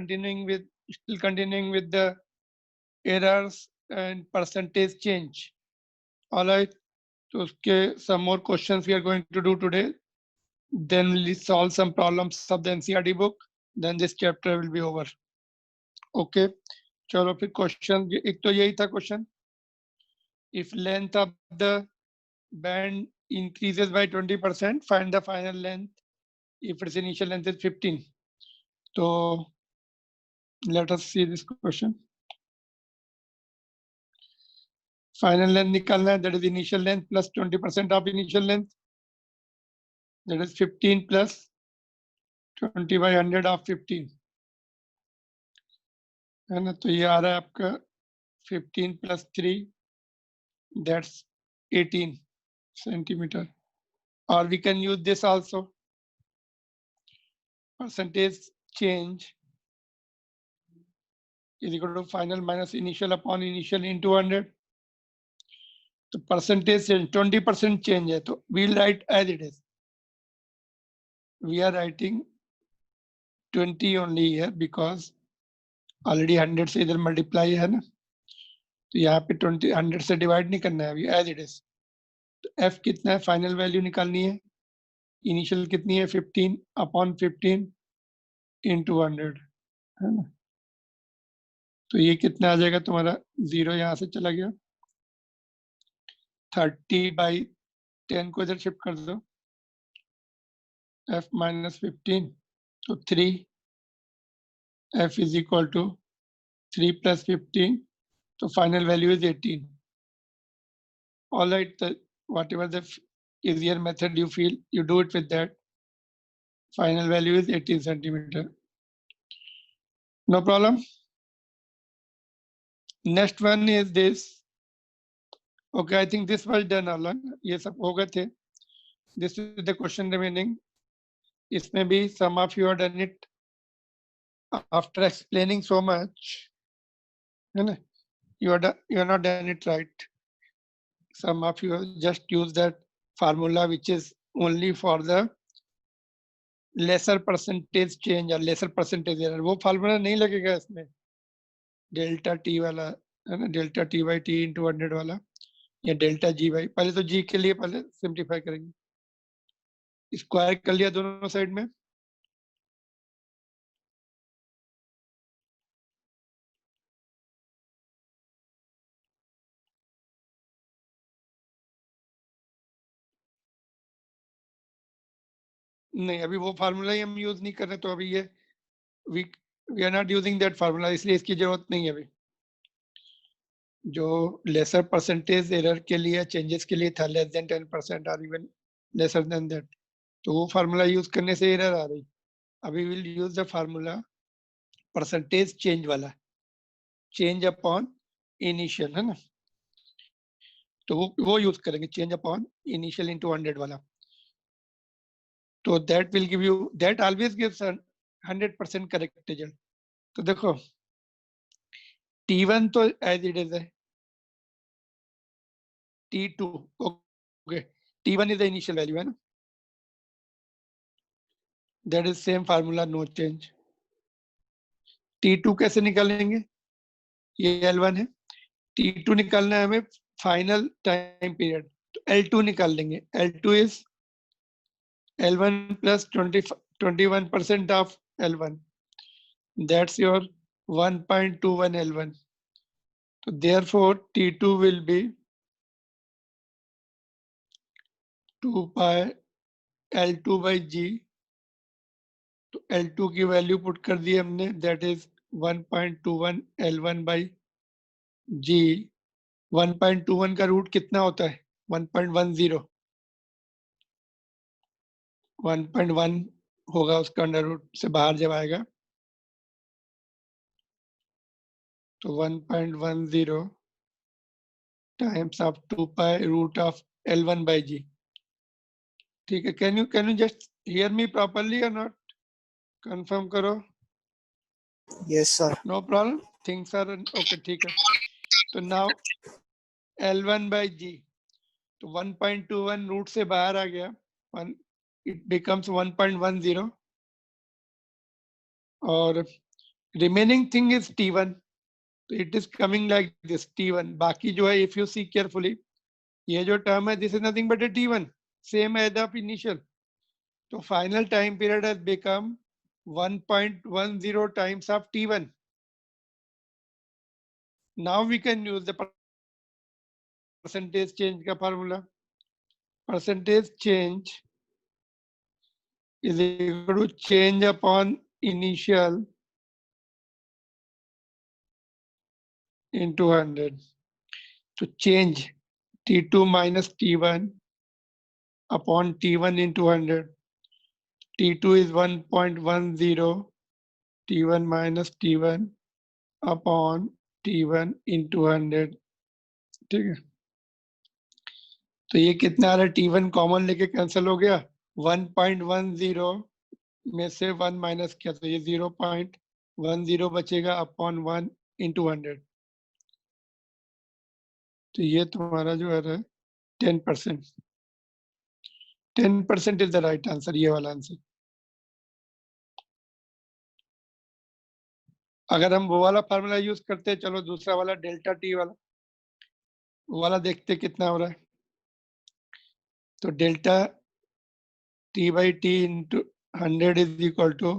still continuing with the errors and percentage change. All right. So okay, some more questions we are going to do today. Then we'll solve some problems of the NCERT book. Then this chapter will be over. Okay. चलो फिर question एक तो यही था question. If length of the band increases by 20%, find the final length if its initial length is 15. So let us see this question. Final length निकालना है, that is initial length plus 20% of initial length, that is 15 plus 20 by 100 of 15 है ना. तो ये आ रहा है आपका 15 plus 3, that's 18 centimeter. Or we can use this also, percentage change is equal to final minus initial upon initial into 100. तो percentage change 20% change है, तो we'll write as it is. We are writing 20 only here because already 100 से इधर multiply है ना, तो यहाँ पे 20 100 से divide नहीं करना है अभी, as it is. तो f कितना है, फाइनल वैल्यू निकालनी है. इनिशियल कितनी है, 15 अपॉन 15 इंटू 100 है ना. तो ये कितना आ जाएगा तुम्हारा, 0 यहाँ से चला गया, 30 बाई 10 को इधर शिफ्ट कर दो, f माइनस 15, तो 3, f is equal to 3 plus 15, तो final value is 18. All right, whatever the easier method you feel, you do it with that. Final value is 18 centimeter. No problem. Next one is this. Okay, I think this was done along. ये सब हो गए थे. This is the question remaining. इसमें भी some of you have done it after explaining so much. है ना? You are not done it right. Some of you just use that formula which is only for the lesser percentage change or lesser percentage error. वो formula नहीं लगेगा इसमें, delta T वाला है ना, delta T by T into 100 वाला, या delta G by. पहले तो जी के लिए पहले सिंप्लीफाई करेंगे. स्क्वायर कर लिया दोनों साइड में, नहीं अभी वो फार्मूला ही हम यूज नहीं कर रहे, तो अभी ये we are not using that formula, इसलिए इसकी जरूरत नहीं है अभी. जो लेसर परसेंटेज एरर के लिए, चेंजेस के लिए था, लेस देन 10% और इवन लेसर देन दैट, तो वो फार्मूला यूज करने से एरर आ रही. अभी will use the formula percentage change वाला, चेंज अपॉन इनिशियल है ना, तो वो यूज करेंगे, चेंज अपॉन इनिशियल इनटू 100 वाला. तो that will give you, that always gives 100% correct result. तो देखो T1 तो एज इट इज है, T2 okay, T1 is the initial value है ना, that is same formula, no change. T2 कैसे निकालेंगे, ये L1 है, T2 निकालना है हमें फाइनल टाइम पीरियड, तो L2 निकाल लेंगे. L2 is L1 plus 21% of L1, that's your 1.21 L1. So therefore T2 will be 2 pi L2 by G. तो L2 की वैल्यू पुट कर दी हमने, that is 1.21 L1 by G. 1.21 का रूट कितना होता है, 1.10. 1.1 होगा उसका अंडर रूट से बाहर जब आएगा, तो 1.10 times of 2 pi root of L1 by G. ठीक है, can you just hear me properly और नॉट, कंफर्म करो. Yes sir. No problem, things are okay. ठीक है, तो नाउ L1 by G, तो 1.21 रूट से बाहर आ गया, इट बिकम्स 1.10, और remaining thing is T1. So it is coming like this T1. बाकी जो है, if you see carefully, ये जो term है, this is nothing but a T1, same as the initial. So final time period has become 1.10 times of T1. Now we can use the percentage change का formula. Percentage change is equal to change upon initial into 100. So change T2 minus T1 upon T1 into 100. T2 is 1.10, T1 minus T1 upon T1 into 100. ठीक है, तो ये कितना आ रहा है, T1 common लेके cancel हो गया, 1.10 में से 1 माइनस किया तो ये 0.10 बचेगा अपॉन 1 इंटू 100. तो ये तुम्हारा जो है 10%. 10% इज द राइट आंसर, ये वाला आंसर. अगर हम वो वाला फार्मूला यूज करते, चलो दूसरा वाला डेल्टा टी वाला, वो वाला देखते कितना हो रहा है. तो delta T by T into 100 is equal to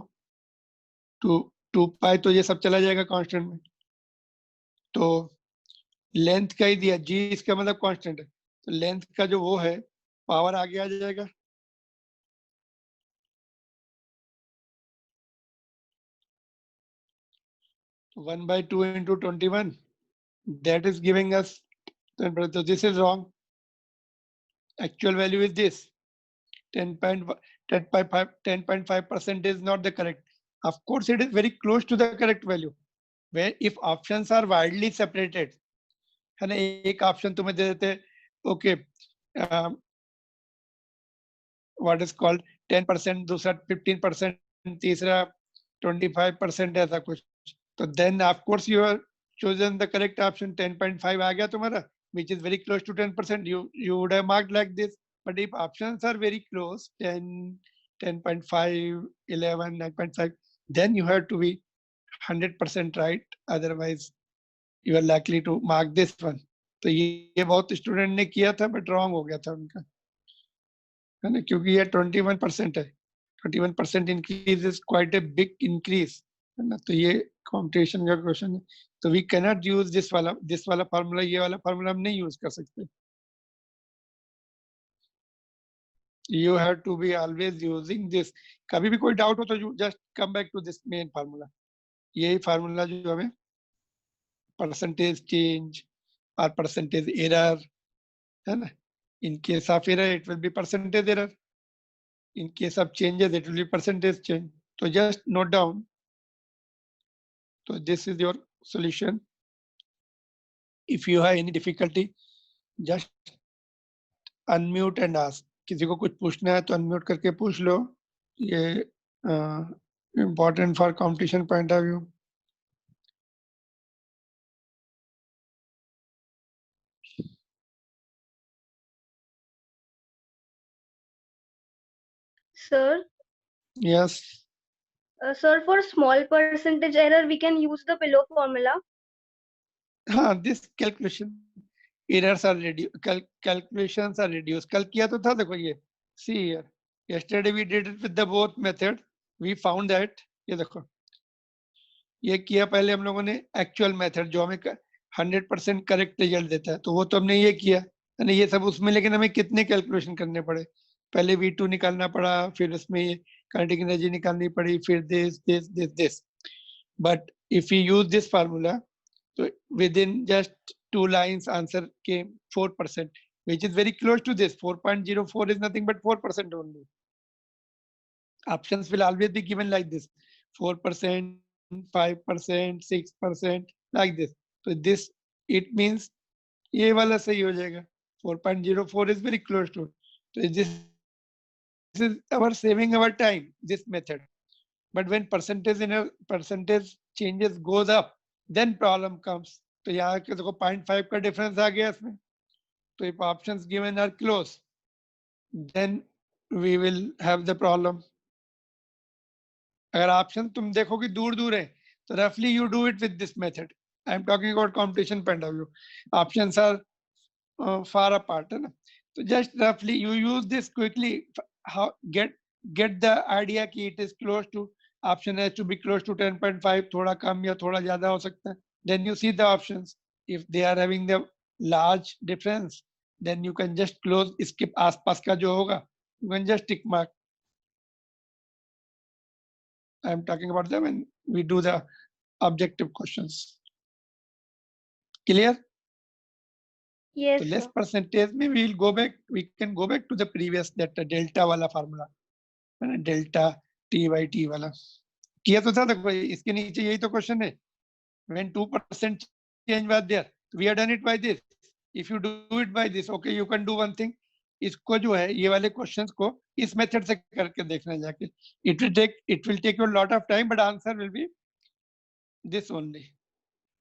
2 pi, तो ये सब चला जाएगा कांस्टेंट में. तो लेंथ का ही दिया, जी इसका मतलब कांस्टेंट है, तो लेंथ का जो वो है पावर आगे आ जाएगा. तो 1/2 into 21, that is giving us 10%. So this is wrong. Actual value is this 10.5% is not the correct. Of course, it is very close to the correct value. Where if options are widely separated, है ना, एक option तुम्हें दे देते, okay what is called 10%, दूसरा 15%, तीसरा 25%, ऐसा कुछ, तो then of course you are chosen the correct option. 10.5 आ गया तुम्हारा, which is very close to 10%. You would have marked like this. But if options are very close, 10, 10.5, 11, 9.5, then you have to be 100% right. Otherwise, you are likely to mark this one. तो ये बहुत student ने किया था, but wrong हो गया था उनका, है ना, क्योंकि ये 21% है. 21% increase is quite a big increase, है ना. तो ये कॉम्पिटिशन का क्वेश्चन है. तो वी कैनॉट यूज दिस वाला फार्मूला, ये वाला फार्मूला हम नहीं यूज कर सकते. You have to be always using this. कभी भी कोई डाउट हो तो you just come back to this main formula. यही फार्मूला जो हमें परसेंटेज चेंज और परसेंटेज एरर, है ना. In case of error, it will be percentage error. In case of changes, it will be percentage change. So just note down. So this is your solution. If you have any difficulty, just unmute and ask. किसी को कुछ पूछना है तो unmute करके पूछ लो. ये important for competition point of view. Sir, Yes. Sir, for small percentage error, we can use the below formula. This calculation errors are reduced. Calculations are reduced. कल किया तो था, देखो ये. See here. Yesterday we did it with the both method. We found that, ये देखो, ये किया पहले हम लोगों ने एक्चुअल मेथड जो हमें 100% करेक्ट रिजल्ट देता है, तो वो तो हमने ये किया, यानी ये सब उसमें, लेकिन हमें कितने कैलकुलेशन करने पड़े. पहले V2 निकालना पड़ा, फिर उसमें काइनेटिक एनर्जी निकालनी पड़ी, फिर this. But if you use this formula, तो within just 2 lines answer came 4%, which is very close to this. 4.04 is nothing but 4% only. Options will always be given like this: 4%, 5%, 6%, like this. So this, it means ये वाला सही हो जाएगा. 4.04 is very close to. So this is our saving our time, this method. But when percentage changes goes up, then problem comes. तो यहाँ के देखो 0.5 का डिफरेंस आ गया इसमें. तो if options given are close, then we will have the problem. अगर option तुम देखो कि दूर दूर है, So roughly you do it with this method. I am talking about competition point of view. Options are far apart, है ना? So just roughly you use this quickly. How get the idea कि it is close to option has to be close to 10.5, थोड़ा कम या थोड़ा ज़्यादा हो सकता है. Then you see the options. If they are having the large difference, then you can just close. इसके आसपास का जो होगा, you can just tick mark. I am talking about them when we do the objective questions. Clear? Yes, So less sir. percentage, maybe we'll go back. We can go back to the previous that delta वाला formula, delta t by t वाला. किया तो था देखो इसके नीचे यही तो क्वेश्चन है. When 2% change was there, we have done it by this. If you do it by this, okay, you can do one thing. इसको जो है ये वाले क्वेश्चंस को इस मेथड से करके देखना जाके. It will take you a lot of time, but answer will be this only.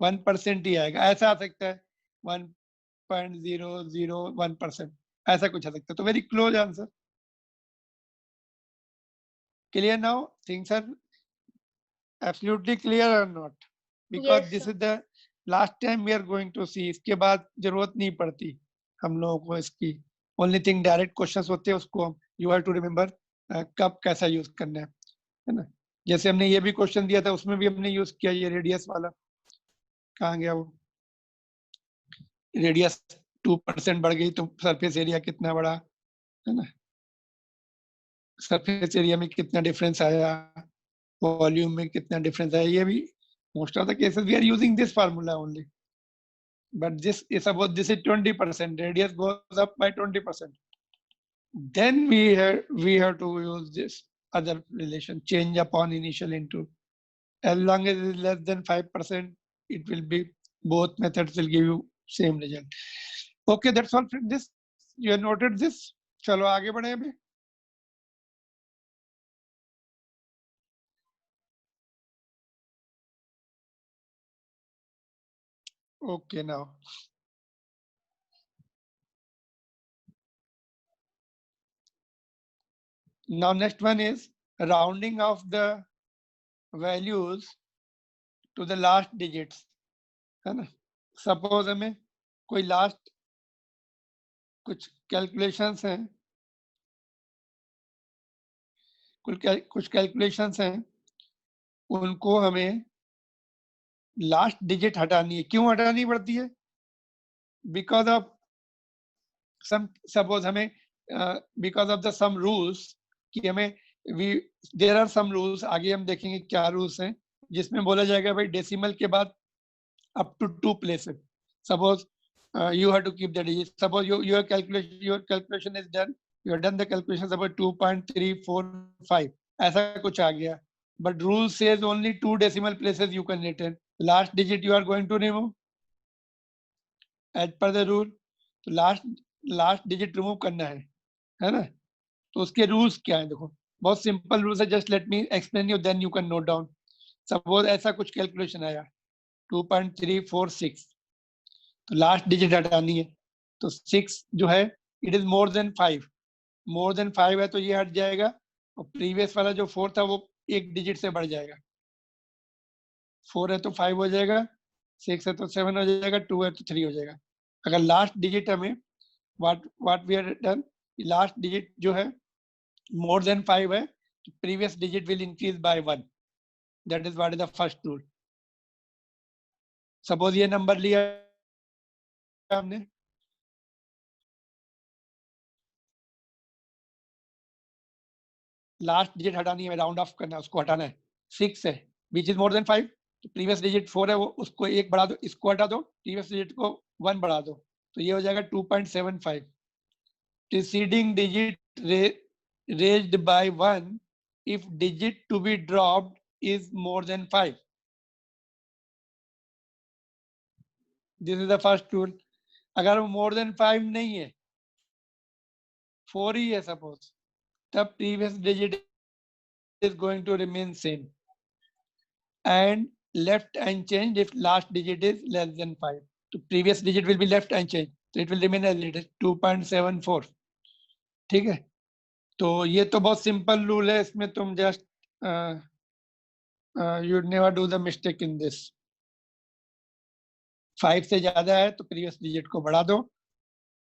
1% ही आएगा. ऐसा आ सकता है 1.001%. ऐसा कुछ आ सकता है. तो very close answer. Clear now? Things are absolutely clear or not? Because Yes, this sir. is the last time we are going to see. इसके बाद जरूरत नहीं पड़ती हम लोगों को इसकी. Only thing direct questions होते हैं उसको हम you have to remember कब कैसा यूज करना है ना. जैसे हमने ये भी क्वेश्चन दिया था उसमें भी हमने यूज किया ये रेडियस वाला. कहाँ गया वो? रेडियस 2% बढ़ गई तो सरफेस एरिया कितना बड़ा है ना. सरफेस एरिया में कितना डिफरेंस आया, वॉल्यूम में कितना डिफरेंस आया. ये भी most of the cases we are using this formula only. But this is about this is 20%. Radius goes up by 20%. Then we have to use this other relation, change upon initial into. As long as it is less than 5%, it will be both methods will give you same result. Okay, that's all from this. You have noted this. चलो आगे बढ़े अभी. Okay, now. Now next one is rounding of the values to the last digits, है ना. Suppose हमें कोई last कुछ calculations हैं, कुछ calculations हैं, उनको हमें last digit हटानी है. क्यों हटानी पड़ती है? Because of some, suppose हमें because of the some rules कि हमें there are some rules, आगे हम देखेंगे क्या rules हैं जिसमें बोला जाएगा भाई डेसिमल के बाद up to 2 places. Suppose you have to keep the digits. Suppose your calculation is done. You have done the calculations about 2.345. ऐसा कुछ आ गया. But rule says only 2 decimal places you can return. Last digit you are going to remove. As per the rule, तो last digit remove करना है ना. तो उसके rules क्या है देखो. बहुत simple rules है. Just let me explain you, then you can note down. Suppose ऐसा कुछ calculation आया 2.346. तो लास्ट डिजिट हटानी है. तो 6 जो है it is more than 5. More than 5 है तो ये हट जाएगा. और प्रीवियस वाला जो 4 था वो एक डिजिट से बढ़ जाएगा. 4 है तो 5 हो जाएगा, 6 है तो 7 हो जाएगा, 2 है तो 3 हो जाएगा. अगर लास्ट डिजिट हमें what we are done, last digit जो है मोर देन 5 है तो previous digit will increase by 1. That is what is the first rule. Suppose ये नंबर लिया हमने, लास्ट डिजिट हटानी है, राउंड ऑफ करना है, उसको हटाना है. 6 है विच इज मोर देन 5. तो प्रीवियस डिजिट 4 है वो उसको 1 बढ़ा दो, इसको हटा दो, प्रीवियस डिजिट को 1 बढ़ा दो. तो ये हो जाएगा 2.75. Preceding digit raised by 1 if digit to be dropped is more than 5. This is the first rule. अगर वो मोर देन 5 नहीं है, 4 ही है सपोज, तब previous digit is going to remain same and left unchanged if last digit is less than 5. So previous digit will be left unchanged, so it will remain as it is 2.74. ठीक है. तो ये तो बहुत simple rule है. इसमें तुम just you never do the mistake in this. 5 से ज्यादा है तो प्रीवियस डिजिट को बढ़ा दो,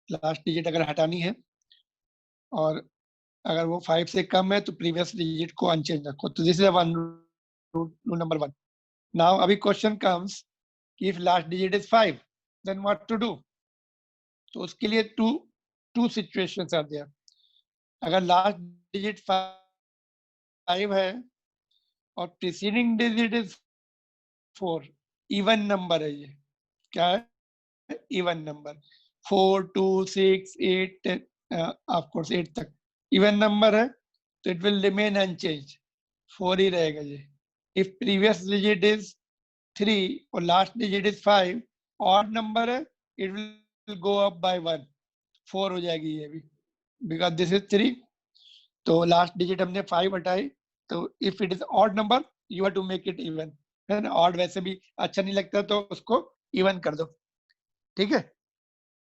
लास्ट डिजिट अगर हटानी है, और अगर वो 5 से कम है तो प्रीवियस डिजिट को अनचेंज रखो. तो this is one rule number 1. Now अभी question comes, if last digit is 5 then what to do. तो उसके लिए टू सिचुएशंस आर देयर. अगर लास्ट डिजिट 5 है और preceding digit is 4, even number है, ये क्या है? Even number. 4, 2, 6, 8, 10, ऑफ कोर्स 8 तक इवन नंबर है, तो इट विल रिमेन अनचेंज, 4 ही रहेगा ये. इफ प्रीवियस डिजिट इज 3 और last digit is 5, odd number है, it will go up by 1, 4 हो जाएगी ये भी, बिकॉज दिस इज 3. तो लास्ट डिजिट हमने 5 हटाई, तो if it is odd number you have to make it even, है ना. ऑड वैसे भी अच्छा नहीं लगता, तो उसको इवन कर दो, ठीक है.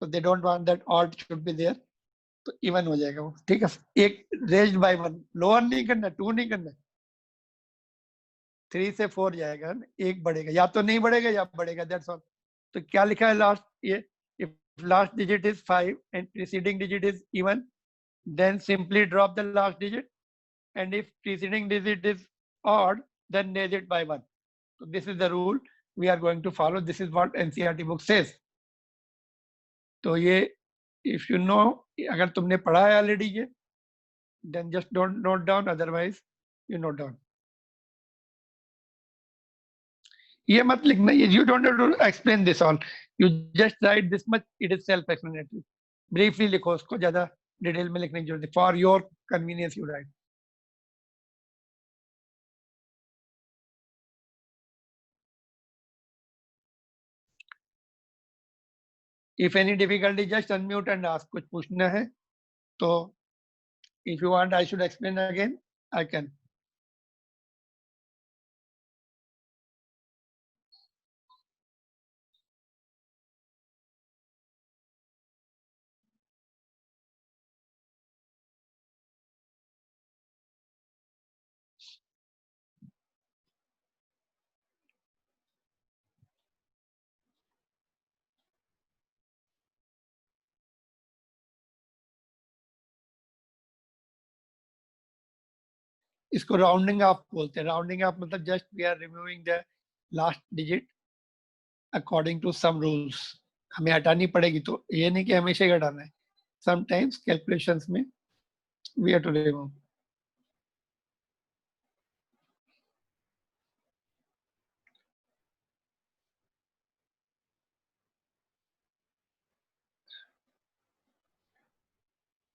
तो they don't want that odd should be there, तो इवन हो जाएगा वो, ठीक है. एक रेज्ड बाय 1, लोअर नहीं करना, 2 नहीं करना. 3 से 4 जाएगा, एक बढ़ेगा, या तो नहीं बढ़ेगा या बढ़ेगा, दैट्स ऑल. तो क्या लिखा है लास्ट, ये if last digit is 5 and preceding digit is even, then simply drop the last digit, and if preceding digit is odd then raise it by 1. So this is the rule we are going to follow. This is what NCERT book says. तो ये if you know, अगर तुमने पढ़ा है already ये, then just don't note down, otherwise you note down. ये मत लिखना, you don't have to explain this all, you just write this much, it is self explanatory. briefly लिखो उसको, ज्यादा डिटेल में लिखने की जरूरत है. For your convenience you write. If any difficulty just unmute and ask. कुछ पूछना है तो if you want I should explain again, I can. इसको राउंडिंग ऑफ बोलते हैं. राउंडिंग ऑफ मतलब just we are removing the last digit according to some rules. हमें हटानी पड़ेगी, तो ये नहीं कि हमेशा ही हटाना है. समटाइम्स कैलकुलेशंस में we have to remove.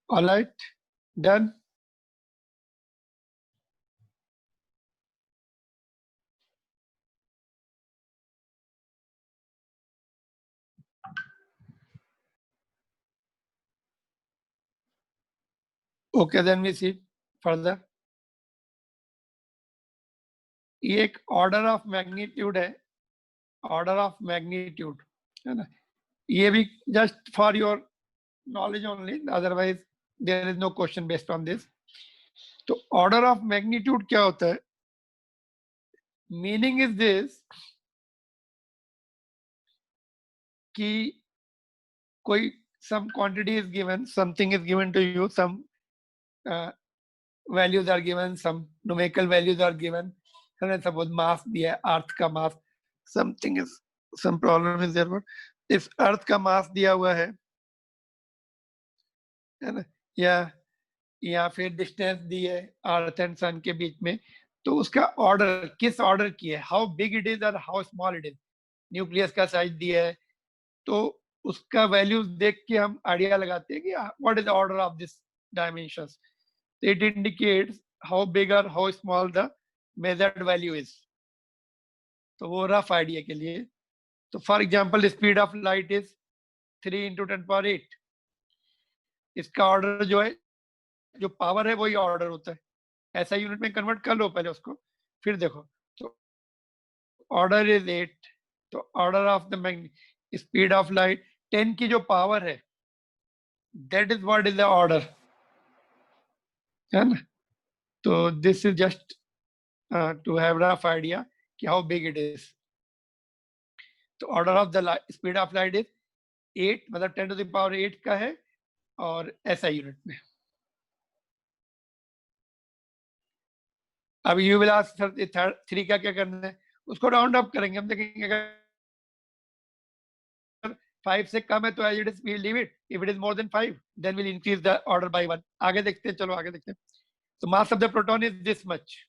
All right, done. Okay, then we see further. ये एक ऑर्डर ऑफ मैग्नीट्यूड है, ऑर्डर ऑफ मैग्नीट्यूड, है ना. ये भी just for your knowledge only, otherwise there is no question based on this. तो order of magnitude क्या होता है? Meaning is this कि कोई some quantity is given, something is given to you, some values are given, some numerical values are given, and suppose mass दिया है, अर्थ का मास, something is, some problem is there, but इस अर्थ का मास दिया हुआ है ना, या फिर डिस्टेंस दी है अर्थ एंड सन के बीच में, तो उसका ऑर्डर किस ऑर्डर की है, हाउ बिग इट इज और how small it is. Nucleus का साइज दिया है, तो उसका वैल्यूज देख के हम आइडिया लगाते हैं कि what is the order of this dimensions. It indicates how big और how small the measured value is. तो वो रफ आइडिया के लिए. तो for example speed of light is 3 × 10⁸. इसका ऑर्डर जो है, जो पावर है वही ऑर्डर होता है. ऐसा यूनिट में कन्वर्ट कर लो पहले उसको, फिर देखो. तो ऑर्डर इज 8. तो order of the speed of light 10 की जो पावर है, that is what is the order, है ना. तो this is just to have rough idea कि how big it is. तो order of the speed of light is 8, मतलब 10 to the power 8 का है और SI यूनिट में. अब यू विल आस्क सर 3 का क्या करना है, उसको राउंड अप करेंगे. हम देखेंगे अगर 5 से कम है तो as it is we leave it, if it is more than 5 then will increase the order by 1. आगे देखते हैं, चलो आगे देखते हैं. So mass of the proton is this much,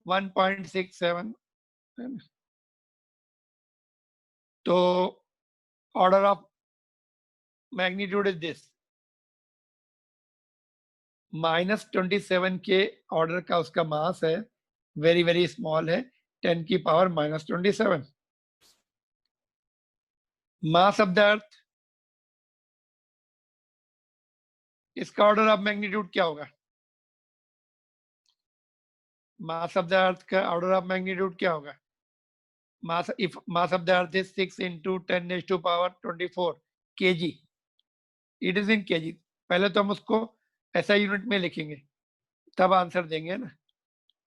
1.67. So order of magnitude is this, -27 के order का उसका मास है, वेरी वेरी स्मॉल है, 10 की पावर -27. मास ऑफ द अर्थ, इसका ऑर्डर ऑफ मैग्नीट्यूड क्या होगा? मास ऑफ द अर्थ का ऑर्डर ऑफ मैग्नीट्यूड क्या होगा? Mass, if mass of the earth is 6 into 10⁻24 kg, it is in kg. पहले तो हम उसको ऐसा यूनिट में लिखेंगे तब आंसर देंगे ना.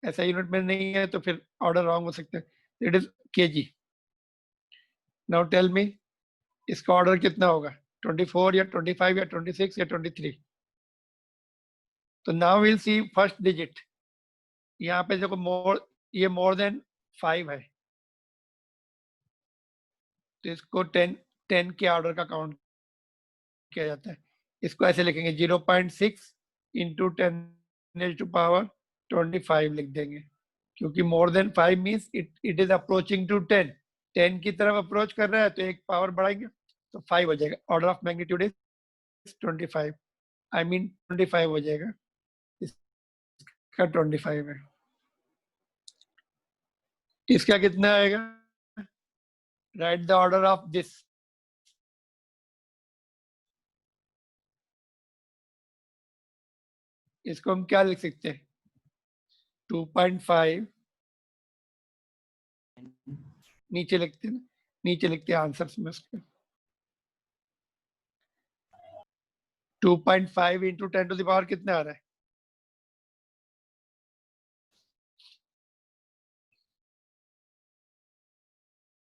ऐसा यूनिट में नहीं है तो फिर ऑर्डर रॉन्ग हो सकता है. It is kg. Now tell me, इसका ऑर्डर कितना होगा? 24 या 25 या 26 या 23? तो now will see first digit. यहाँ पे देखो ये मोर देन 5 है, तो इसको 10 के ऑर्डर का काउंट किया जाता है. इसको ऐसे लिखेंगे 0.6 into 10⁻25 लिख देंगे, क्योंकि more than 5 means it is approaching to 10. 10 की तरफ अप्रोच कर रहा है तो एक पावर बढ़ाएंगे तो 5 हो जाएगा. Order of magnitude is 25, I mean 25 हो जाएगा. इसका 25 है. इसका कितना आएगा? Right the order of this. इसको हम क्या लिख सकते हैं? 2.5 नीचे लिखते हैं, नीचे लिखते हैं आंसर्स में उसके. 2.5 into 10 to the power कितना आ रहा है?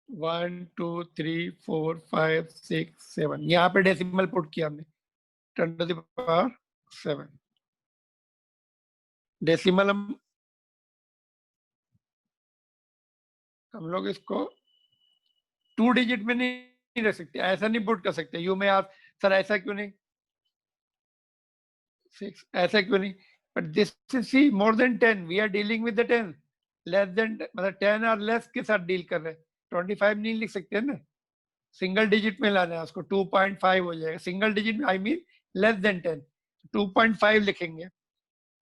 1 2 3 4 5 6 7. यहाँ पे डेसिमल पुट किया हमने, 10 to the power 7. डेसिमल हम लोग इसको 2 डिजिट में नहीं रख सकते, ऐसा नहीं पुट कर सकते. यू में आप सर ऐसा क्यों नहीं, 6 ऐसा क्यों नहीं? But this is see more than 10, we are dealing with the 10. Less than मतलब 10 और लेस के साथ डील कर रहे हैं. 25 नहीं लिख सकते ना, सिंगल डिजिट में लाना है उसको. 2.5 हो जाएगा सिंगल डिजिट में, आई मीन लेस देन 10. 2.5 लिखेंगे,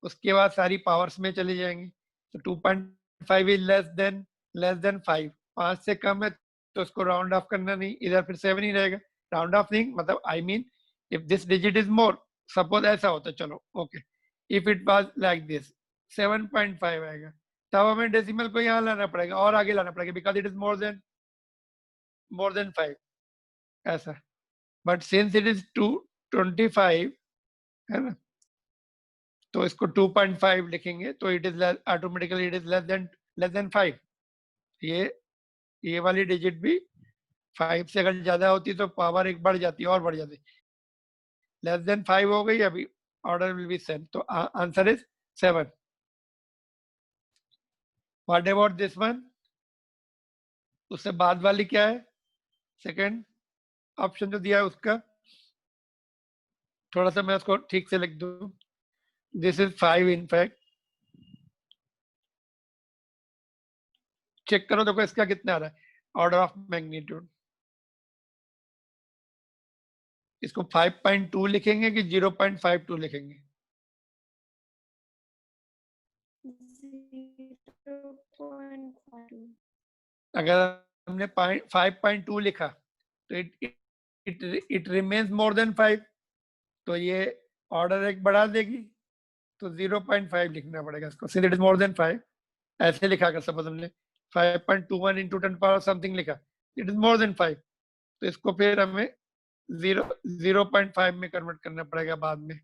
उसके बाद सारी पावर्स में चली जाएंगी. तो 2.5 इज लेस देन 5. 5 से कम है तो उसको राउंड ऑफ करना नहीं, इधर फिर 7 ही रहेगा. राउंड ऑफ नहीं मतलब I mean if this digit is more, suppose ऐसा होता, चलो okay, if it was like this 7.5 आएगा, तब हमें डेसिमल को यहाँ लाना पड़ेगा और आगे लाना पड़ेगा, because it is more than 5 ऐसा. बट सिंस इट इज 225 है ना, तो इसको 2.5 लिखेंगे तो it is automatically it is less than 5. ये वाली डिजिट भी 5 से अगर ज्यादा होती तो पावर एक बढ़ जाती और बढ़ जाती. लेस देन 5 हो गई, अभी ऑर्डर विल बी सेम. तो answer is 7. What about this one? उससे बाद वाली क्या है? सेकंड ऑप्शन जो दिया है उसका थोड़ा सा मैं उसको ठीक से लिख दूं. This is 5 in fact. Check करो, देखो इसका कितना आ रहा है ऑर्डर ऑफ मैग्नीट्यूड. इसको 5.2 लिखेंगे कि 0.52 लिखेंगे? 0.52. अगर हमने 5.2 लिखा तो इट रिमेन्स मोर देन 5, तो ये ऑर्डर एक बढ़ा देगी, तो 0.5 लिखना पड़ेगा इसको. Since it is more than 5 ऐसे लिखा कर, सपोज हमने 5.21 into 10 power समथिंग लिखा, इट इज मोर देन 5, तो इसको फिर हमें 0.5 में कन्वर्ट करना पड़ेगा बाद में.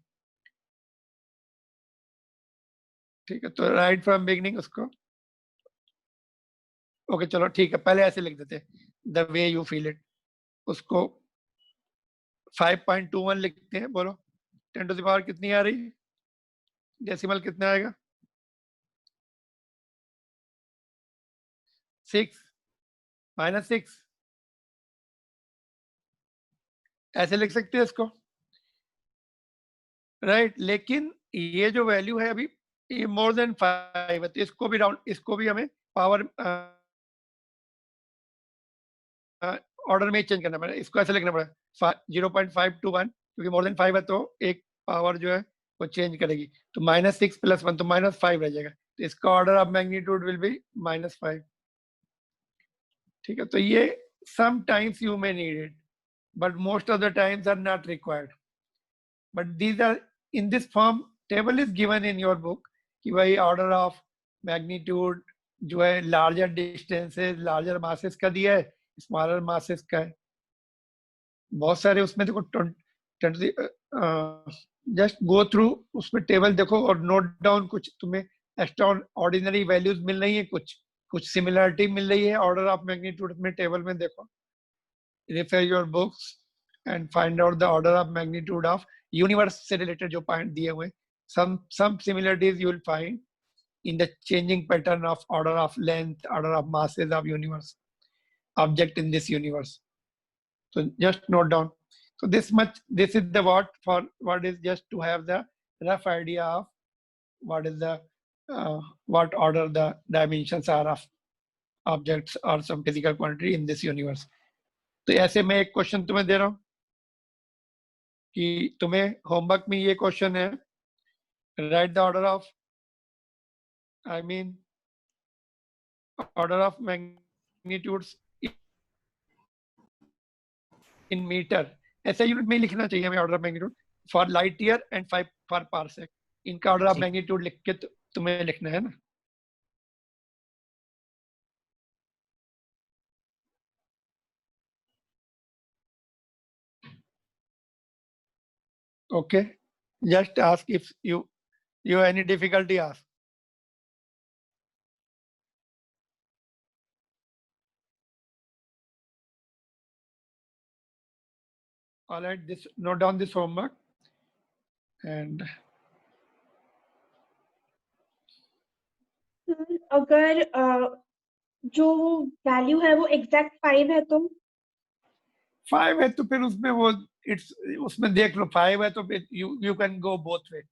ठीक है, तो राइट फ्रॉम बिगिनिंग उसको ओके चलो ठीक है, पहले ऐसे लिख देते, the way you feel it, उसको 5.21 लिखते हैं। बोलो 10 टू द पावर कितनी आ रही है, डेसिमल कितना आएगा? 6 -6, ऐसे लिख सकते हैं इसको, राइट। लेकिन ये जो वैल्यू है अभी, ये मोर देन 5 है, तो इसको भी राउंड, इसको भी हमें पावर ऑर्डर में चेंज करना पड़ेगा, इसको ऐसे लिखना पड़ेगा 0.521, क्योंकि मोर देन 5 है तो एक पावर जो है वो चेंज करेगी, तो -6 + 1 तो -5 रह जाएगा, तो इसका order of magnitude will be -5। ठीक है, तो ये sometimes you may need it, but most of the times are not required. But these are in this form, table is given in your book कि भाई order of magnitude जो है larger distances, larger masses का दिया है, smaller masses का है, बहुत सारे उसमें देखो। जस्ट गो थ्रू उसमें टेबल देखो और नोट डाउन, कुछ तुम्हें एक्स्ट्रा ऑर्डिनरी वैल्यूज मिल रही है, कुछ सिमिलरिटी मिल रही है ऑर्डर ऑफ मैग्नीट्यूड में, टेबल में देखो, refer your books and find out the order of magnitude of universe से related जो पॉइंट दिए हुए, some similarities you will find in the changing pattern of order of length, order of masses of universe, object in this universe. So just note down. So this much, this is the what is just to have the rough idea of what is the what order the dimensions are of objects or some physical quantity in this universe. तो ऐसे मैं एक question तुम्हें दे रहा हूं कि तुम्हें homework में ये क्वेश्चन है, write the order of, I mean order of magnitudes in metre, ऐसे यूनिट में लिखना चाहिए हमें order of magnitude for light year and 5 for parsec, इनका ऑर्डर ऑफ मैग्नीट्यूड लिख के तुम्हें लिखना है ना। Okay, just ask if you any difficulty, ask. All right, this note down this homework and अगर जो वैल्यू है वो एग्जैक्ट 5 है तो 5 है तो फिर उसमें वो इट्स, उसमें देख लो 5 है तो you can go both way,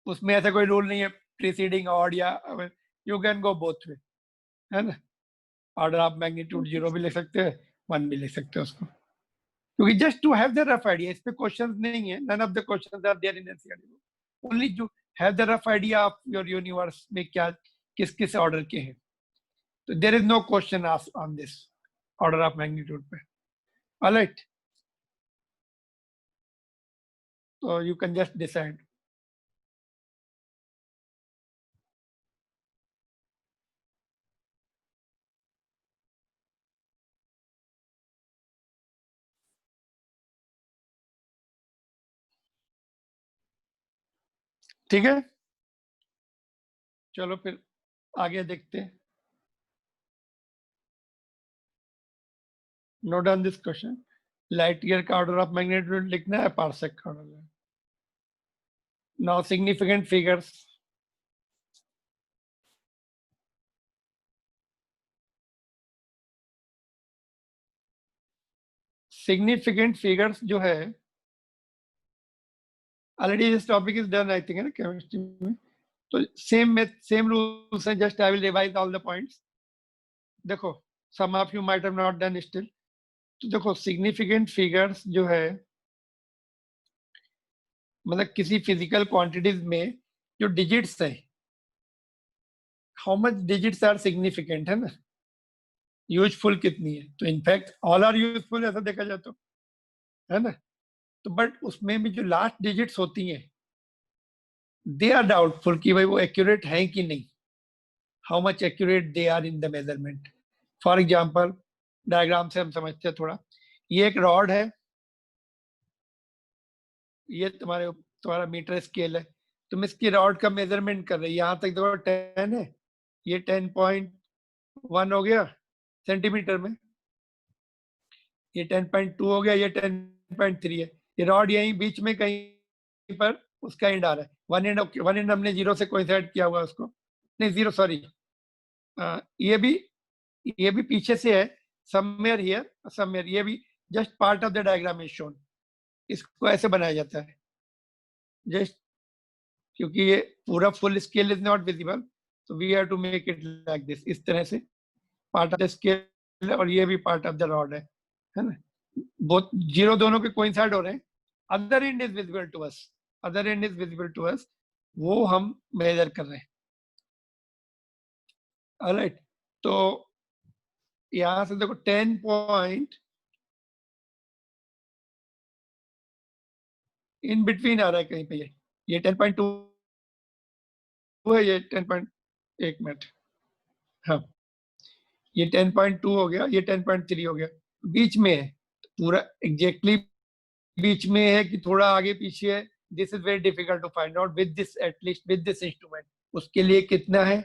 उसमें ऐसा कोई रूल नहीं है प्रीसीडिंग ऑड या, you can go both way, है ना। ऑर्डर ऑफ मैग्नीट्यूड 0 भी लिख सकते हैं, 1 भी लिख सकते हैं उसको, क्योंकि just to have the rough idea, इस पे क्वेश्चंस नहीं है, none of the questions are there in NCERT book, only to have the rough idea of your universe में क्या किस किस ऑर्डर के हैं, तो there is no question asked on this order of magnitude पे। Alright, so you can just decide. ठीक है, चलो फिर आगे देखते हैं। Note down this question, light year का ऑर्डर ऑफ मैग्नीट्यूड लिखना है, पारसेक का ऑर्डर है। Now significant figures, significant figures जो है, already this topic is done I think है ना केमिस्ट्री में, तो सेम रूल्स हैं, just I will revise all the points. देखो some of you might have not done still, तो देखो सिग्निफिकेंट फिगर्स जो है, मतलब किसी फिजिकल क्वांटिटीज में जो डिजिट्स है, how much digits are significant, है ना, यूजफुल कितनी है, तो इनफैक्ट ऑल आर यूजफुल ऐसा देखा जाए तो, है ना। तो बट उसमें भी जो लास्ट डिजिट्स होती हैं, दे आर डाउटफुल कि भाई वो एक्यूरेट है कि नहीं, how much accurate they are in the measurement. For example diagram से हम समझते हैं थोड़ा, ये एक रॉड है, ये तुम्हारा मीटर स्केल है, तुम इसकी रॉड का मेजरमेंट कर रहे हो, यहाँ तक देखो 10 है, ये 10.5 1 हो गया सेंटीमीटर में, ये 10.2 हो गया, ये 10.3 है। ये रॉड यहीं बीच में कहीं पर उसका एंड आ रहा है। वन एंड हमने 0 से कोइंसाइड किया हुआ है उसको, नहीं 0 सॉरी, ये भी पीछे से है, समवेयर हियर समवेयर, ये भी just part of the diagram is shown. इसको ऐसे बनाया जाता है जस्ट, क्योंकि ये पूरा full scale is not visible, so we have to make it like this, इस तरह से पार्ट ऑफ द स्केल और ये भी पार्ट ऑफ द रॉड है ना। बोथ 0 दोनों के कोइंसाइड हो रहे हैं। Other end is visible to us, other end is visible to us, वो हम मेजर कर रहे हैं। ऑलराइट, तो यहां से देखो 10 पॉइंट इन बिटवीन आ रहा है कहीं पे, ये 10.2 है, ये 10.1 मिनट, हाँ ये 10.2 हो गया, ये 10.3 हो गया, बीच में है, पूरा एग्जैक्टली बीच में है कि थोड़ा आगे पीछे है। This is very difficult to find out with this, at least with this instrument. उसके लिए कितना है,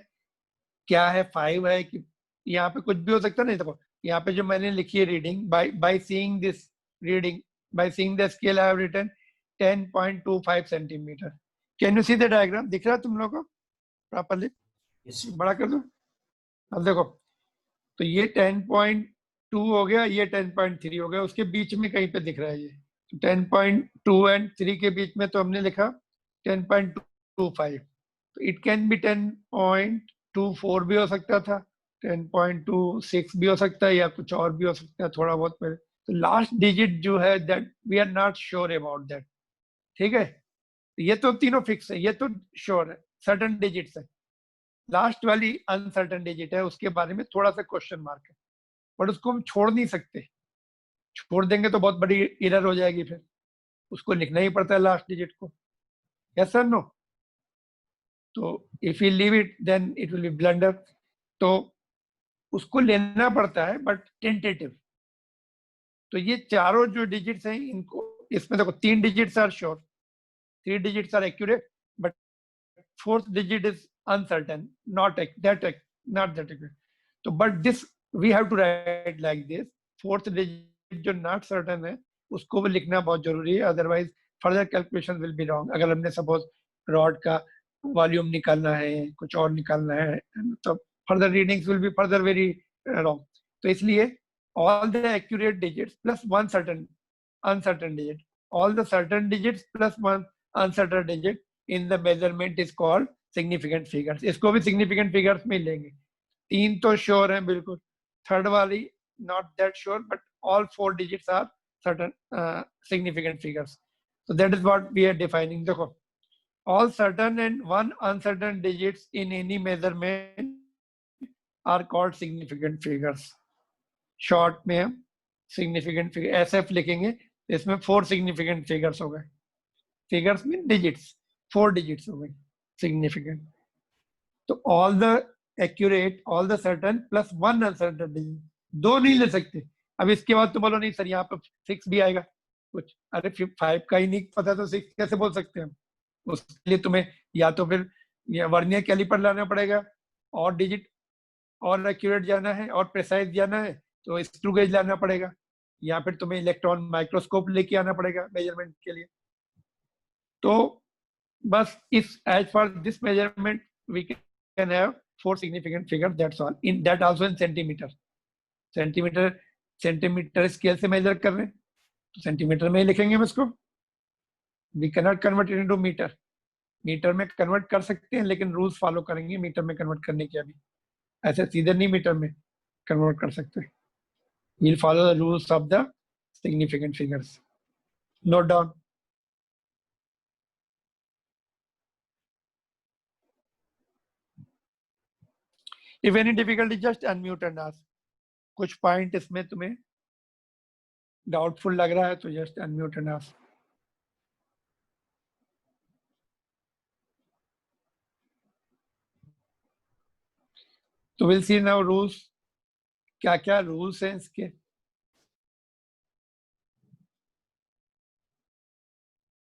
क्या है, 5 है कि यहाँ पे कुछ भी हो सकता है। नहीं देखो यहाँ पे जो मैंने लिखी है reading, by seeing this reading, by seeing the scale I have written 10.25 centimetre. Can you see the diagram, दिख रहा है तुम लोग को प्रॉपर्ली? बड़ा कर दो। अब देखो, तो ये 10.2 हो गया, ये 10.3 हो गया, उसके बीच में कहीं पे दिख रहा है ये 10.2 एंड 3 के बीच में, तो हमने लिखा 10.25। तो इट कैन बी 10.24 भी हो सकता था, 10.26 भी हो सकता है, या कुछ और भी हो सकता है थोड़ा बहुत पहले। तो लास्ट डिजिट जो है that we are not sure about that, ठीक है। ये तो तीनों फिक्स है, ये तो श्योर है, सर्टन डिजिट्स है। लास्ट वाली अनसर्टन डिजिट है, उसके बारे में थोड़ा सा क्वेश्चन मार्क है, बट उसको हम छोड़ नहीं सकते। छोड़ देंगे तो बहुत बड़ी एरर हो जाएगी, फिर उसको लिखना ही पड़ता है लास्ट डिजिट को। Yes sir no? तो if you leave it then it will be blunder, तो उसको लेना पड़ता है, बट टेंटेटिव। तो ये चारों जो डिजिट्स हैं, इनको इसमें देखो 3 digits are sure, 3 digits are accurate, but 4th digit is uncertain, not that accurate. So but this we have to write like this, 4th digit जो not certain है उसको भी लिखना बहुत जरूरी है, otherwise further calculation will be wrong. अगर हमने सपोज रॉड का वॉल्यूम निकालना है, कुछ और निकालना है, तो further readings will be further very wrong. तो इसलिए all the accurate digits plus one certain uncertain digit, all the certain digits plus one uncertain digit in the measurement is called significant figures। इसको भी significant figures में लेंगे। 3 तो sure है बिल्कुल, third वाली not that sure, but all 4 digits are certain significant figures। So that is what we are defining। देखो, all certain and one uncertain digits in any measurement are called significant figures। Short में हम significant figure SF लिखेंगे, इसमें 4 significant figures हो गए। Figures mean digits, 4 digits हो गए significant. तो all the accurate, all the certain plus one uncertain digit, 2 नहीं ले सकते। अब इसके बाद तो बोलो नहीं सर यहाँ पे 6 भी आएगा कुछ, अरे 5 का ही नहीं पता तो 6 कैसे बोल सकते हैं? उसके लिए तुम्हें या तो फिर वर्नियर कैलिपर लाना पड़ेगा, और डिजिट और एक्यूरेट जाना है और प्रिसाइज जाना है तो स्क्रू गेज लाना पड़ेगा, या फिर तुम्हें इलेक्ट्रॉन माइक्रोस्कोप लेके आना पड़ेगा मेजरमेंट के लिए। तो बस इस as for this measurement we can have 4 significant figure, that's all. In that also in centimetre. Centimetre scale से मेजर कर रहे हैं तो सेंटीमीटर में ही लिखेंगे हम इसको। We can not convert it into metre. Metre में कन्वर्ट कर सकते हैं, लेकिन रूल्स फॉलो करेंगे मीटर में कन्वर्ट करने के। अभी ऐसे सीधे नहीं मीटर में कन्वर्ट कर सकते। We'll follow the rules of the significant figures. Note down. If any difficulty, just unmute and ask. कुछ पॉइंट इसमें तुम्हें डाउटफुल लग रहा है तो जस्ट अनम्यूट एंड आस्क। तो विल सी नाउ रूल्स, क्या क्या रूल्स हैं इसके।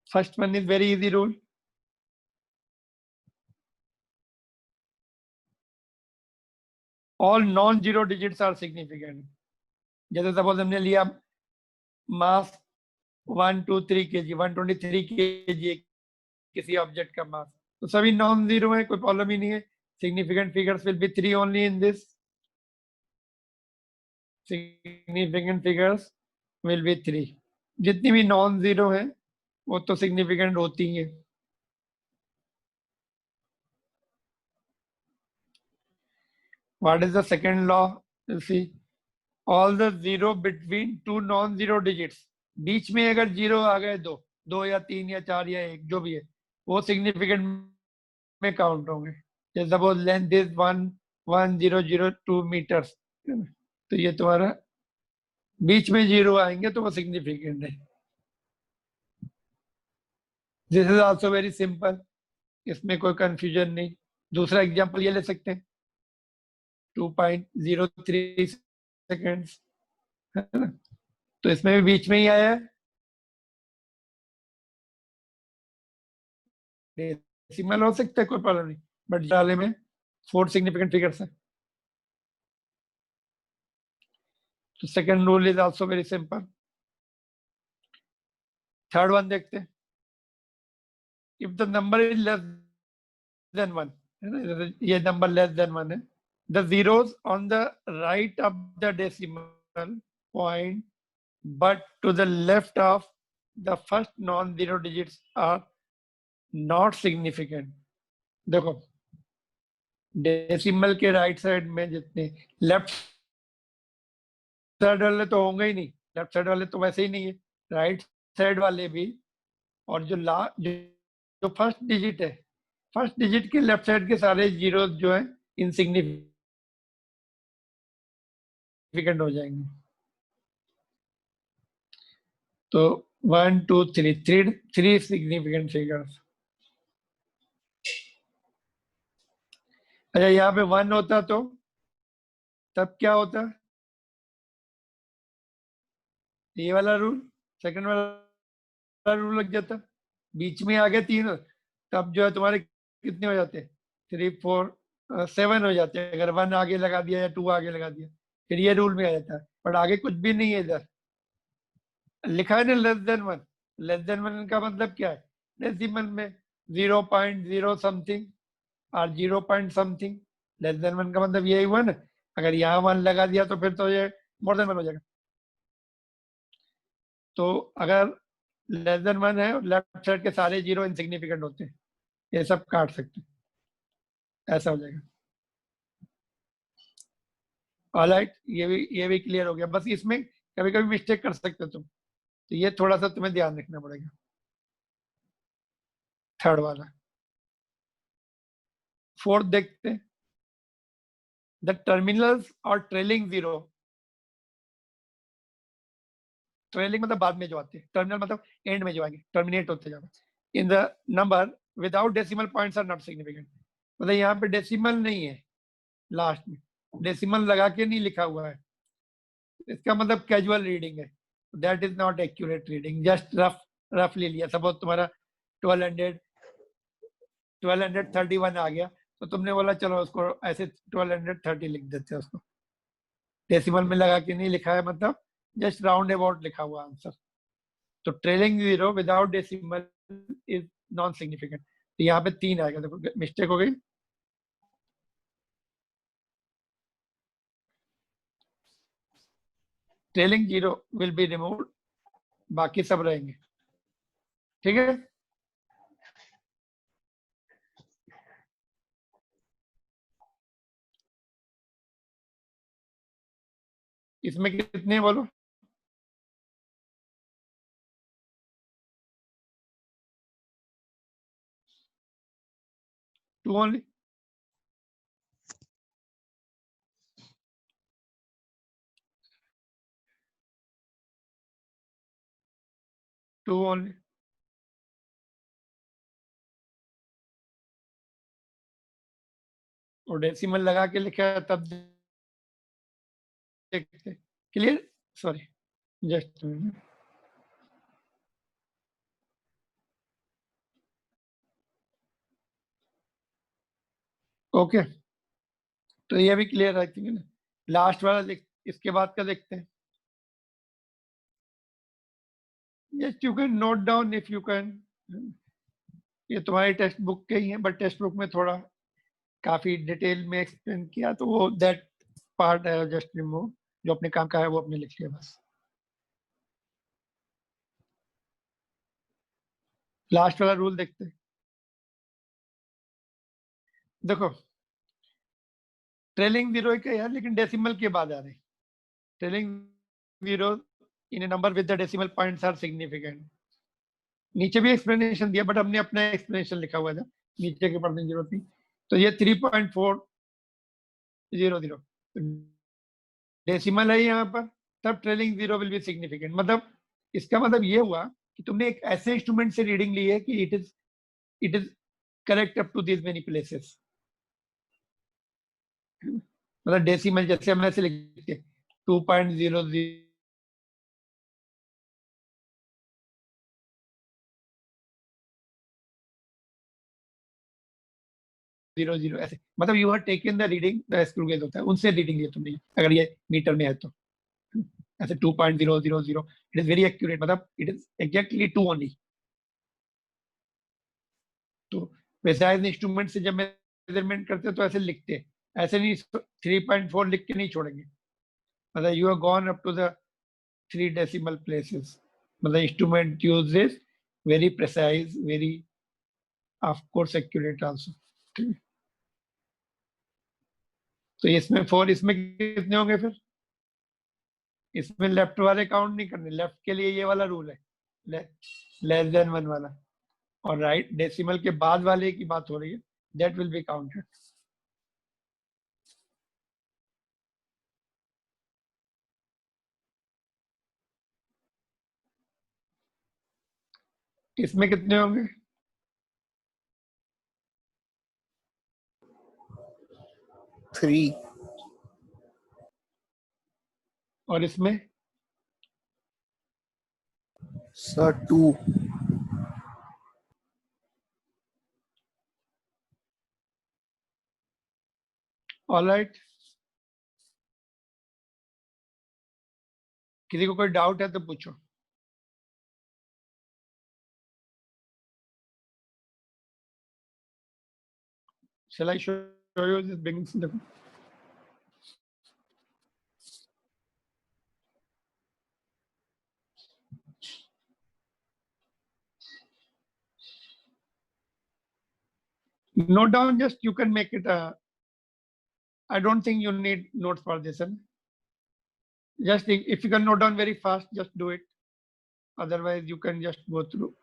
First one is very easy rule. All non zero digits are significant. जैसे सपोज हमने लिया मास 123 kg, 123 kg किसी ऑब्जेक्ट का मास, तो सभी नॉन जीरो है, कोई प्रॉब्लम ही नहीं है। Significant figures will be 3 only in this. Significant figures will be 3। जितनी भी नॉन जीरो है वो तो सिग्निफिकेंट होती है। What is the second law? You see, all the zero between two non-zero digits, बीच में अगर जीरो आ गए दो या तीन या चार या एक जो भी है, वो सिग्निफिकेंट में काउंट होंगे। जैसे सपोज लेंथ इज 11002 मीटर्स, तो ये तुम्हारा बीच में जीरो आएंगे तो वो सिग्निफिकेंट है। This is also very simple, इसमें कोई कंफ्यूजन नहीं। दूसरा एग्जांपल ये ले सकते हैं, 2.03 सेकेंड्स, है ना, तो इसमें भी बीच में ही आया है। डेसिमल हो सकता है, कोई प्रॉब्लम नहीं, बट डाले में 4 सिग्निफिकेंट फिगर्स है। तो second rule is also very simple. Third one देखते हैं, if the number is less than 1, है ना, ये नंबर लेस देन 1 है, the zeros on the right of the decimal point but to the left of the first non-zero digits are not significant। देखो, decimal के right side में जितने left side वाले तो होंगे ही नहीं, लेफ्ट साइड वाले तो वैसे ही नहीं है, राइट साइड वाले भी। और जो फर्स्ट डिजिट है, फर्स्ट डिजिट के लेफ्ट साइड के सारे जीरो जो है इनसिग्निफिकेंट हो जाएंगे। तो 1 2 3 थ्री सिग्निफिकेंट फिगर्स। अच्छा, यहाँ पे 1 होता तो तब क्या होता, ये वाला रूल, सेकंड वाला रूल लग जाता। बीच में आ गए 3, तब जो है तुम्हारे कितने हो जाते, 3 4 7 हो जाते हैं, अगर 1 आगे लगा दिया या 2 आगे लगा दिया, फिर ये रूल में आ जाता है। बट आगे कुछ भी नहीं है, इधर लिखा है ना लेस देन 1। लेस देन 1 का मतलब क्या है, डेसिमल में 0.0 समथिंग और 0 पॉइंट समथिंग। लेस देन 1 का मतलब यही हुआ ना, अगर यहाँ 1 लगा दिया तो फिर तो ये मोर देन 1 हो जाएगा। तो अगर लेस देन 1 है और लेफ्ट साइड के सारे जीरो इनसिग्निफिकेंट होते हैं, ये सब काट सकते हैं, ऐसा हो जाएगा। ऑलराइट, ये भी क्लियर हो गया। बस इसमें कभी कभी मिस्टेक कर सकते हो तुम, तो ये थोड़ा सा तुम्हें ध्यान रखना पड़ेगा। थर्ड वाला, फोर्थ देखते हैं, द टर्मिनल्स और ट्रेलिंग जीरो। ट्रेलिंग मतलब बाद में जो आते हैं, टर्मिनल मतलब एंड में जो आएंगे, टर्मिनेट होते जाना। In the number without decimal points are not significant. मतलब यहाँ पे डेसिमल नहीं है, लास्ट में डेसिमल लगा के नहीं लिखा हुआ है, इसका मतलब कैजुअल रीडिंग है, that is not accurate reading, just रफली लिया। सपोज तुम्हारा 1231 आ गया, तो तुमने बोला चलो उसको ऐसे 1230 लिख देते हैं, उसको डेसिमल में लगा के नहीं लिखा है, मतलब जस्ट राउंड अबाउट लिखा हुआ आंसर। तो trailing zero without decimal is non significant. तो यहाँ पे 3 आएगा, देखो मिस्टेक हो गई। Trailing zero will be removed, बाकी सब रहेंगे, ठीक है। इसमें कितने बोलो, 2 ओनली। Two only. और डेसिमल लगा के लिखा है तब देखते, क्लियर। Sorry, just okay. तो ये भी क्लियर है ठीक है ना। लास्ट वाला इसके बाद का देखते हैं। Yes you can note down if you can. ये तुम्हारी टेक्स्ट बुक के ही है, बट टेक्स्ट बुक में थोड़ा काफी डिटेल में एक्सप्लेन किया, तो वो दैट पार्ट है जस्ट रिमूव। जो अपने काम का है वो अपने लिख लिया बस। लास्ट वाला रूल देखते हैं। देखो ट्रेलिंग जीरो का यार, लेकिन डेसिमल के बाद आ रहे। Trailing zero in a number with the decimal points are significant. नीचे भी एक्सप्लेनेशन दिया, बट हमने अपना एक्सप्लेनेशन लिखा हुआ था, नीचे के पढ़ने की जरूरत नहीं। तो ये 3.400 डेसिमल है यहाँ पर, तब trailing zero will be significant. मतलब इसका मतलब ये हुआ कि तुमने एक ऐसे इंस्ट्रूमेंट से रीडिंग ली है कि it is correct up to this many places. मतलब डेसिमल जैसे हम ऐसे लिखते 2.00 0 ऐसे, मतलब you are taken the reading the screw gauge होता है उनसे रीडिंग लिया तुमने, अगर ये मीटर में है तो ऐसे 2.000 इट इज वेरी एक्यूरेट, मतलब इट इज एग्जैक्टली 2 ओनली। तो वैसे इंस्ट्रूमेंट से जब मेजरमेंट करते हैं तो ऐसे लिखते हैं, ऐसे नहीं 3.4 लिख के नहीं छोड़ेंगे। मतलब you are gone up to the 3 decimal places. मतलब instrument uses very precise, very of course accurate also. तो इसमें 4, इसमें कितने होंगे फिर? इसमें लेफ्ट वाले काउंट नहीं करने, लेफ्ट के लिए ये वाला रूल है, लेस देन 1 वाला। और राइट डेसिमल के बाद वाले की बात हो रही है, दैट विल बी काउंटेड। इसमें कितने होंगे? 3. और इसमें? Sir, 2. ऑलराइट, किसी को कोई डाउट है तो पूछो। Shall I show you this beginnings? देखो note down, just you can make it I don't think you need notes for this one. Just if you can note down very fast, just do it. Otherwise you can just go through.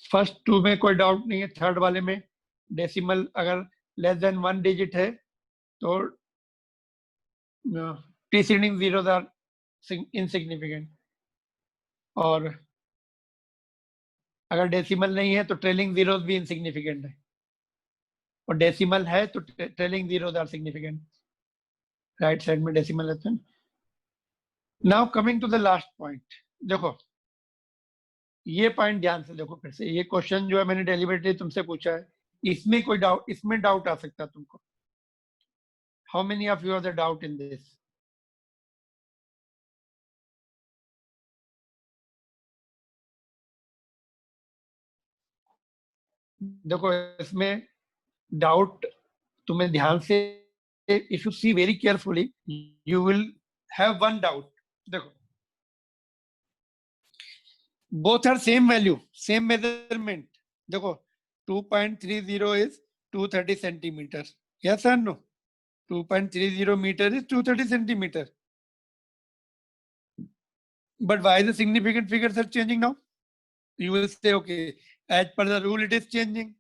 First 2 में कोई doubt नहीं है, third वाले में decimal अगर less than 1 digit है तो preceding zeros are insignificant, और अगर डेसिमल नहीं है तो ट्रेलिंग जीरोस भी इनसिग्निफिकेंट है, और डेसिमल है तो trailing zeros are significant. Right side में डेसिमल है। Now coming to the last point, देखो ये पॉइंट ध्यान से देखो फिर से। ये क्वेश्चन जो है मैंने डेलिबरेटली तुमसे पूछा है, इसमें कोई डाउट, इसमें डाउट आ सकता है तुमको। How many of you are the doubt in this? देखो इसमें डाउट तुम्हें ध्यान से, if you see very carefully you will have one doubt. देखो both are same value, same measurement. देखो 2.30 is 230 centimeter. Yes or no? 2.30 meter is 230 centimeter. But why the significant figures are changing now? You will say, okay, as per the rule it is changing,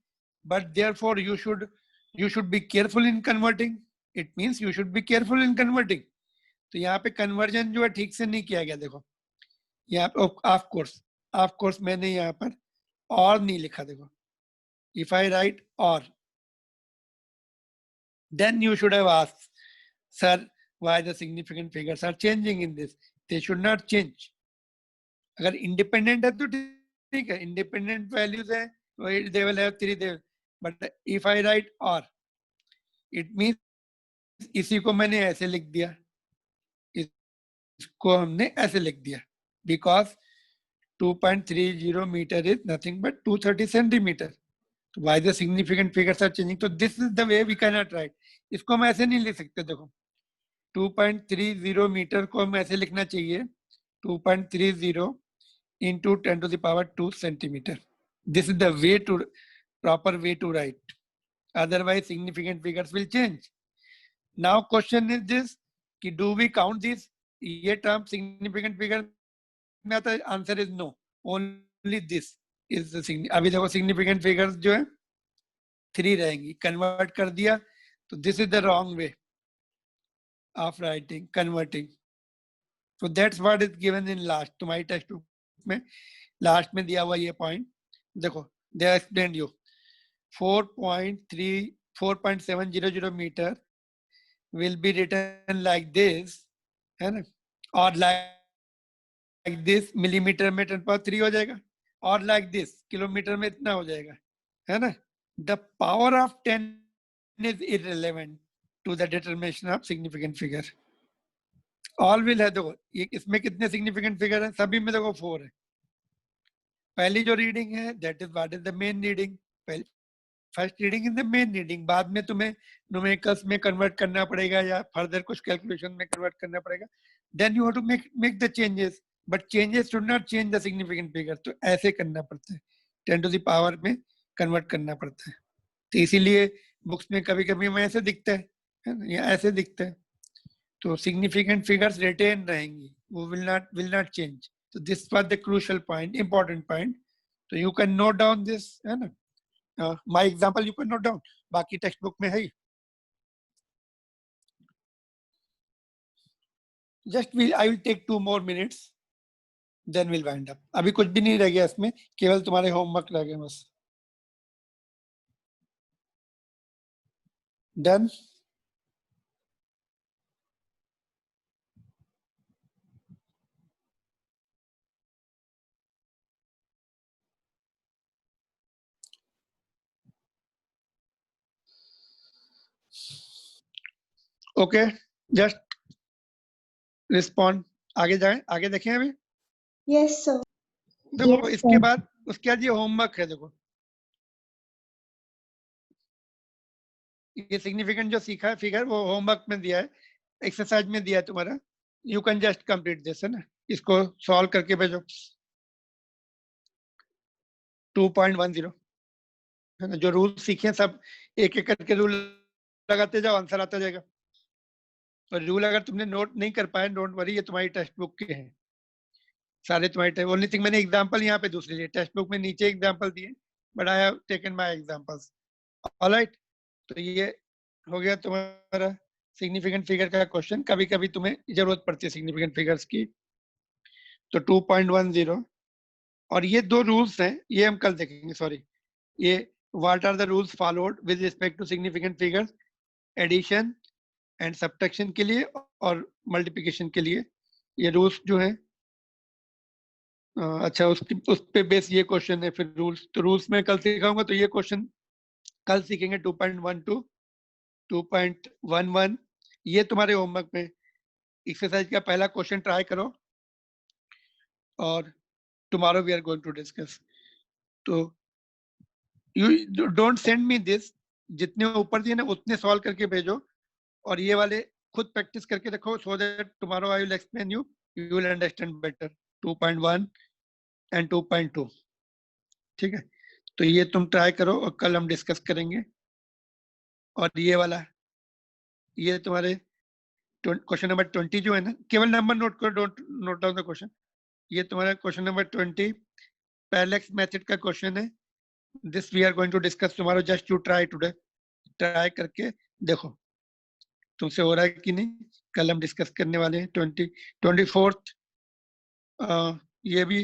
but therefore you should be careful in converting. It means you should be careful in converting. तो यहाँ पे conversion जो है ठीक से नहीं किया गया। देखो यहाँ पे ऑफ कोर्स मैंने यहाँ पर और नहीं लिखा। देखो if I write or, then you should have asked, sir, why the significant figures are changing in this? They should not change. अगर इंडिपेंडेंट है तो ठीक है, इंडिपेंडेंट वैल्यूज है, they will have 3, but if I right और, it means इसी को मैंने ऐसे लिख दिया, इसको हमने ऐसे लिख दिया, because 2.30 metre is nothing but 230 centimetre. Why the significant figures are changing? So this is the way we cannot write. इसको हम ऐसे नहीं लिख सकते. देखो 2.30 मीटर को हम ऐसे लिखना चाहिए 2.30 into 10 to the power 2 centimeter. This is the way to proper way to write. Otherwise significant figures will change. Now question is this कि do we count this? ये term significant figure में आता है. Answer is no. Only this is the अभी देखो significant figures जो है 3 रहेंगी. Convert कर दिया तो this is the wrong way of writing, converting. So that's what is given in last. तुम्हारी टेक्स्ट बुक में लास्ट में दिया हुआ ये पॉइंट देखो. They have explained you 4.700 metre will be written like this, है ना, और like this मिलीमीटर में 10³ हो जाएगा, और like this किलोमीटर में इतना हो जाएगा, है ना. The power of 10 is irrelevant to the determination of significant figure. All will है. देखो ये इसमें कितने significant figure है, सभी में देखो 4 है. पहली जो रीडिंग है that is what is the main reading. First reading in the main reading. बाद में तुम्हें न्यूमेरिकल्स में कन्वर्ट करना पड़ेगा या फर्दर कुछ कैलकुलेशन में कन्वर्ट करना पड़ेगा. Then you have to make the changes, but changes should not change the significant figure. तो ऐसे करना पड़ता है, 10 to the पावर में कन्वर्ट करना पड़ता है. तो इसीलिए बुक्स में कभी कभी में ऐसे दिखता है ना, या ऐसे दिखता है. तो सिग्निफिकेंट फिगर्स रिटेन रहेंगी, वो विल नॉट चेंज. तो this was the crucial point, important point. तो you can note down this, है ना. My example you can note down. बाकी टेक्स्ट बुक में है ही. Just I will take 2 more minutes, then we'll wind up. अभी कुछ भी नहीं रह गया इसमें, केवल तुम्हारे होमवर्क रह गए बस. Done. Okay, just respond. आगे जाएं, आगे देखें अभी. Yes, sir. देखो Yes, इसके sir. बाद उसके बाद ये होमवर्क है. देखो ये सिग्निफिकेंट जो सीखा है फिगर वो होमवर्क में दिया है, एक्सरसाइज में दिया है तुम्हारा. You can just complete this, है ना. इसको सॉल्व करके भेजो. 2.10 है ना. जो रूल सीखे सब एक एक करके रूल लगाते जाओ, आंसर आता जाएगा. और रूल अगर तुमने नोट नहीं कर पाए, डोंट वरी, ये तुम्हारी टेक्स्ट बुक के हैं सारे तुम्हारे. ओनली थिंग मैंने एग्जांपल यहाँ पे दूसरी टेक्स्ट बुक में नीचे एग्जांपल दिए, but I have taken my examples. Alright. तो ये हो गया तुम्हारा सिग्निफिकेंट फिगर का क्वेश्चन. कभी कभी तुम्हें जरूरत पड़ती है सिग्निफिकेंट फिगर्स की. तो 2.10 और ये 2 रूल्स हैं, ये हम कल देखेंगे. सॉरी, ये what are the rules followed with respect to significant figures, addition and subtraction के लिए और मल्टीप्लिकेशन के लिए. ये रूल्स जो है अच्छा उस पे बेस ये क्वेश्चन है. फिर रूल्स, तो रूल्स में कल सिखाऊंगा. तो ये क्वेश्चन कल सीखेंगे. 2.12, 2.11 ये तुम्हारे होमवर्क में एक्सरसाइज का पहला क्वेश्चन ट्राई करो, और tomorrow we are going to discuss. तो you don't send me this, जितने ऊपर दिए ना उतने सॉल्व करके भेजो, और ये वाले खुद प्रैक्टिस करके रखो, so that tomorrow I will explain you will understand better 2.1 and 2.2. ठीक है. तो ये तुम ट्राई करो और कल हम डिस्कस करेंगे. और ये वाला, ये तुम्हारे क्वेश्चन नंबर 20 जो है ना, केवल नंबर नोट करो, don't note down the question. ये तुम्हारा क्वेश्चन नंबर 20 पैरेलैक्स मेथड का क्वेश्चन है. This we are going to discuss tomorrow. Just you try today, try करके देखो तुमसे हो रहा है कि नहीं. कल हम डिस्कस करने वाले हैं 24th. ये भी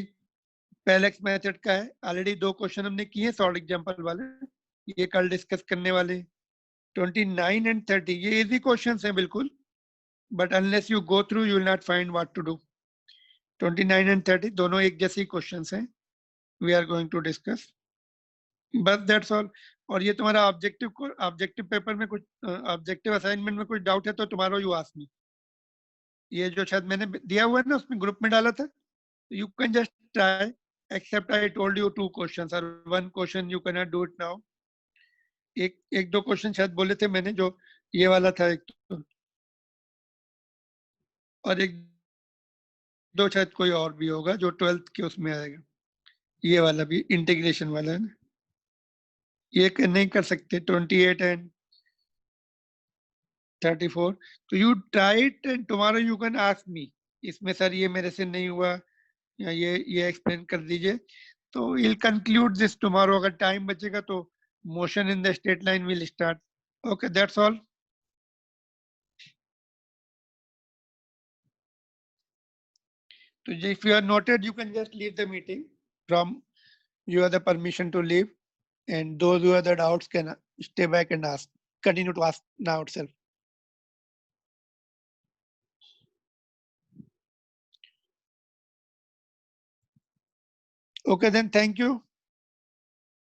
पैरेलैक्स मेथड का है. ऑलरेडी 2 क्वेश्चन हमने किए सॉल्व एग्जांपल वाले, ये कल डिस्कस करने वाले हैं. 29 एंड 30 ये इजी क्वेश्चंस हैं बिल्कुल, but unless you go through you will not find what to do. 29 and 30 दोनों एक जैसे ही क्वेश्चंस हैं. We are going to discuss. बस दैट्स ऑल। और ये तुम्हारा ऑब्जेक्टिव पेपर में कुछ ऑब्जेक्टिव असाइनमेंट में कुछ डाउट है तो तुम्हारा यू आस्क मी। ये जो शायद मैंने दिया हुआ है ना उसमें ग्रुप में डाला था, you can just try, except I told you 2 questions और 1 question you can not do it now. एक दो क्वेश्चन शायद बोले थे मैंने, जो ये वाला था एक तो, और एक दो शायद कोई और भी होगा जो 12th के उसमें आएगा। ये वाला भी इंटीग्रेशन वाला है ना, ये नहीं कर सकते 28 एंड 34। तो you try it and tomorrow you can ask me, इसमें सर ये मेरे से नहीं हुआ या ये एक्सप्लेन कर दीजिए। तो विल कंक्लूड दिस टुमारो, अगर टाइम बचेगा तो motion in the straight line will start. Okay that's all. So if you are noted, you can just leave the meeting. From you have the permission to leave, and those who have the doubts can stay back and ask, continue to ask now itself. Okay, then thank you.